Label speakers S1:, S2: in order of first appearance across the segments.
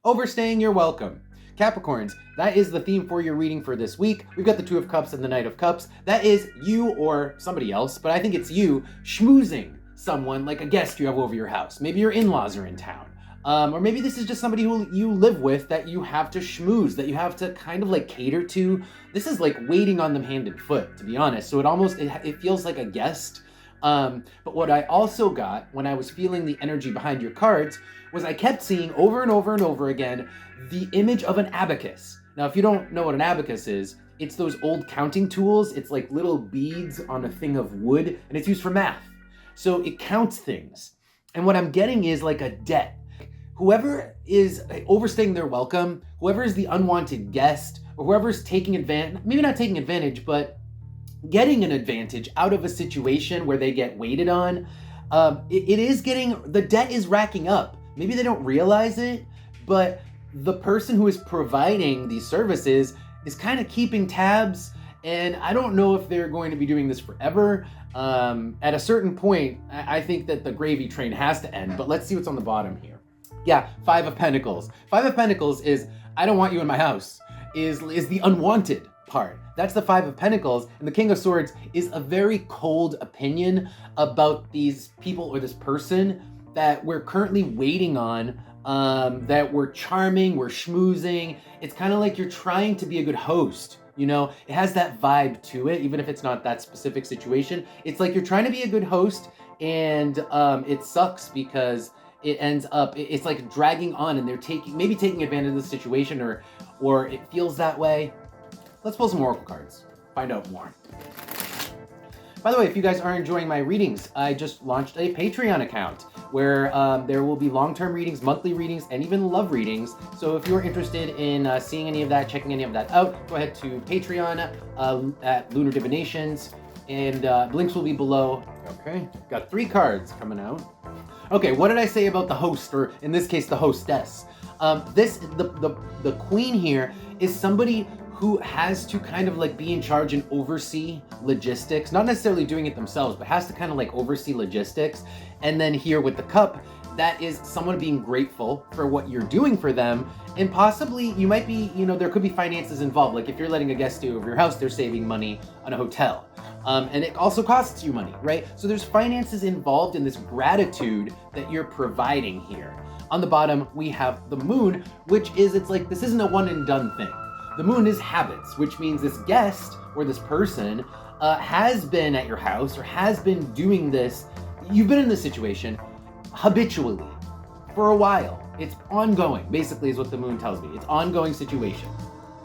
S1: Overstaying your welcome. Capricorns, that is the theme for your reading for this week. We've got the Two of Cups and the Knight of Cups. That is you or somebody else, but I think it's you schmoozing someone like a guest you have over your house. Maybe your in-laws are in town. Or maybe this is just somebody who you live with that you have to schmooze, that you have to kind of like cater to. This is like waiting on them hand and foot, to be honest. So it feels like a guest. But what I also got when I was feeling the energy behind your cards was I kept seeing over and over and over again the image of an abacus. Now, if you don't know what an abacus is, it's those old counting tools. It's like little beads on a thing of wood, and it's used for math. So it counts things. And what I'm getting is like a debt. Whoever is overstaying their welcome, whoever is the unwanted guest, or whoever's taking advantage, maybe not taking advantage, but getting an advantage out of a situation where they get waited on, the debt is racking up. Maybe they don't realize it, but the person who is providing these services is kind of keeping tabs, and I don't know if they're going to be doing this forever. At a certain point, I think that the gravy train has to end, but let's see what's on the bottom here. Yeah, Five of Pentacles. Five of Pentacles is, I don't want you in my house, is the unwanted part. That's the Five of Pentacles. And the King of Swords is a very cold opinion about these people or this person that we're currently waiting on, that we're charming, we're schmoozing. It's kind of like you're trying to be a good host. You know, it has that vibe to it, even if it's not that specific situation. It's like you're trying to be a good host, and it sucks because it ends up, it's like dragging on, and they're maybe taking advantage of the situation, or it feels that way. Let's pull some oracle cards, find out more. By the way, if you guys are enjoying my readings, I just launched a Patreon account where there will be long-term readings, monthly readings, and even love readings. So if you're interested in seeing any of that, checking any of that out, go ahead to Patreon at Lunar Divinations, and links will be below. Okay, got 3 cards coming out. Okay, what did I say about the host, or in this case, the hostess? The queen here is somebody who has to kind of like be in charge and oversee logistics, not necessarily doing it themselves, but has to kind of like oversee logistics. And then here with the cup, that is someone being grateful for what you're doing for them. And possibly you might be, there could be finances involved. Like if you're letting a guest stay over your house, they're saving money on a hotel. And it also costs you money, right? So there's finances involved in this gratitude that you're providing here. On the bottom, we have the moon, which is, it's like, this isn't a one and done thing. The moon is habits, which means this guest or this person has been at your house or has been doing this. You've been in this situation habitually for a while. It's ongoing, basically, is what the moon tells me. It's ongoing situation.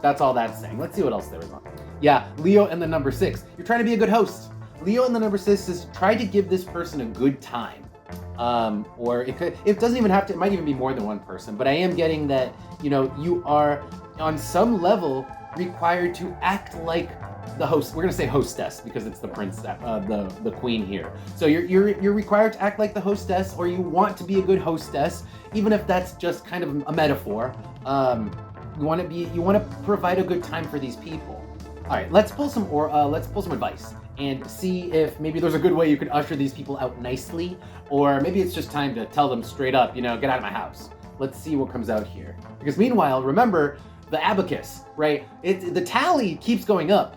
S1: That's all that's saying. Let's see what else there is on. Yeah, Leo and the number 6. You're trying to be a good host. Leo and the number 6 is try to give this person a good time. Or it doesn't even have to, it might even be more than one person, but I am getting that, you are on some level required to act like the host. We're gonna say hostess because it's the the queen here. So you're required to act like the hostess, or you want to be a good hostess, even if that's just kind of a metaphor. You want to provide a good time for these people. All right, let's pull some advice and see if maybe there's a good way you can usher these people out nicely, or maybe it's just time to tell them straight up, get out of my house. Let's see what comes out here. Because meanwhile, remember the abacus, right? The tally keeps going up.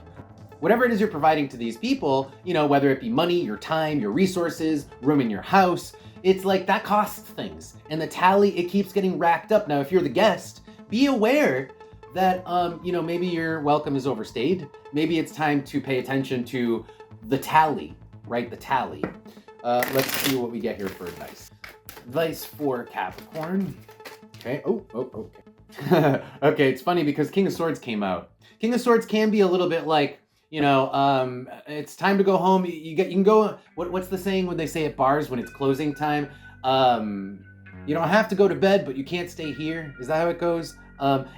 S1: Whatever it is you're providing to these people, whether it be money, your time, your resources, room in your house, it's like that costs things. And the tally, it keeps getting racked up. Now, if you're the guest, be aware that, maybe your welcome is overstayed. Maybe it's time to pay attention to the tally, right? The tally. Let's see what we get here for advice. Advice for Capricorn. Okay. Okay. Okay, it's funny because King of Swords came out. King of Swords can be a little bit like, it's time to go home. You can go, what's the saying when they say at bars when it's closing time? You don't have to go to bed, but you can't stay here. Is that how it goes?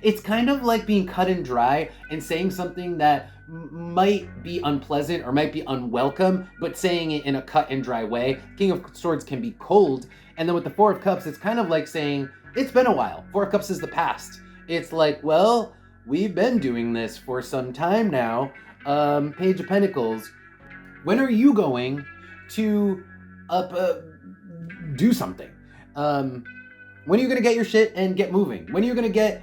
S1: It's kind of like being cut and dry and saying something that might be unpleasant or might be unwelcome, but saying it in a cut and dry way. King of Swords can be cold. And then with the Four of Cups, it's kind of like saying, it's been a while. Four of Cups is the past. It's like, well, we've been doing this for some time now. Page of Pentacles. When are you going to do something? When are you going to get your shit and get moving? When are you going to get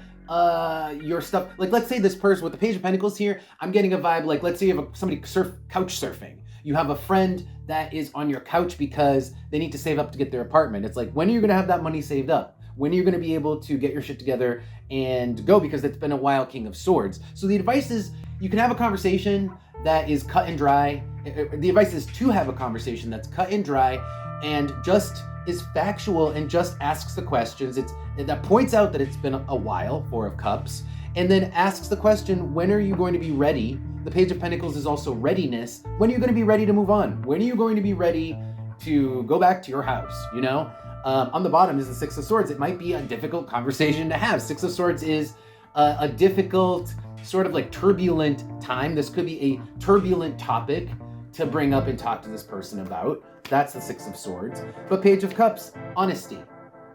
S1: your stuff? Like, let's say this person with the Page of Pentacles here, I'm getting a vibe like, let's say you have somebody couch surfing. You have a friend that is on your couch because they need to save up to get their apartment. It's like, when are you going to have that money saved up? When are you going to be able to get your shit together and go? Because it's been a while, King of Swords. So the advice is, you can have a conversation that is cut and dry. The advice is to have a conversation that's cut and dry and just is factual and just asks the questions. That points out that it's been a while, Four of Cups, and then asks the question, when are you going to be ready? The Page of Pentacles is also readiness. When are you going to be ready to move on? When are you going to be ready to go back to your house, you know? On the bottom is the Six of Swords. It might be a difficult conversation to have. Six of Swords is a difficult, sort of like turbulent time. This could be a turbulent topic to bring up and talk to this person about. That's the Six of Swords. But Page of Cups, honesty.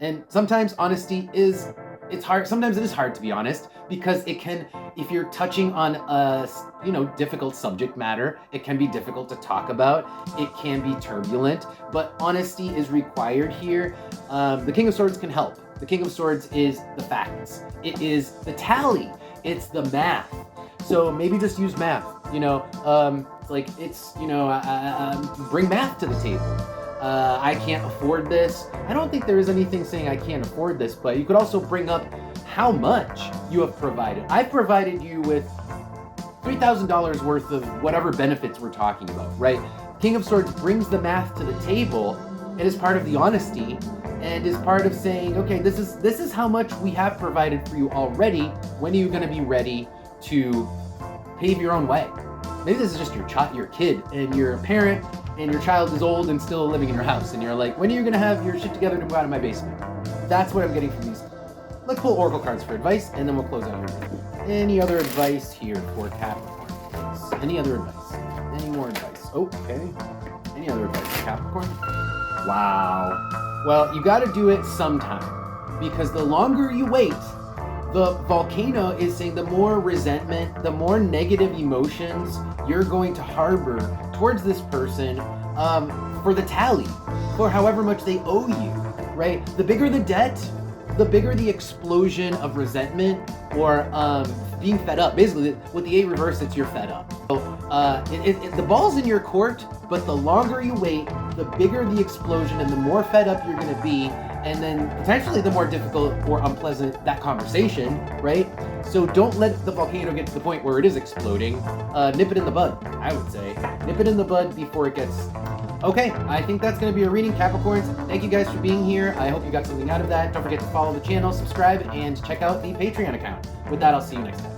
S1: And sometimes honesty it's hard. Sometimes it is hard to be honest, because it can, if you're touching on a, difficult subject matter, it can be difficult to talk about. It can be turbulent, but honesty is required here. The King of Swords can help. The King of Swords is the facts. It is the tally. It's the math. So maybe just use math, bring math to the table. I can't afford this. I don't think there is anything saying I can't afford this, but you could also bring up how much you have provided. I've provided you with $3,000 worth of whatever benefits we're talking about, right? King of Swords brings the math to the table and is part of the honesty and is part of saying, okay, this is how much we have provided for you already. When are you going to be ready to pave your own way? Maybe this is just your kid, and you're a parent, and your child is old and still living in your house, and you're like, when are you going to have your shit together to move out of my basement? That's what I'm getting from these. Let's pull Oracle cards for advice, and then we'll close out here. Any other advice here for Capricorn? Any other advice? Any more advice? Oh, okay. Any other advice for Capricorn? Wow. Well, you got to do it sometime, because the longer you wait, the volcano is saying the more resentment, the more negative emotions you're going to harbor towards this person for the tally, for however much they owe you, right? The bigger the debt, the bigger the explosion of resentment or being fed up. Basically, with the 8 reverse, it's you're fed up. So the ball's in your court, but the longer you wait, the bigger the explosion and the more fed up you're going to be. And then potentially the more difficult or unpleasant that conversation, right? So don't let the volcano get to the point where it is exploding. Nip it in the bud, I would say. Nip it in the bud before it gets... Okay, I think that's going to be a reading, Capricorns. Thank you guys for being here. I hope you got something out of that. Don't forget to follow the channel, subscribe, and check out the Patreon account. With that, I'll see you next time.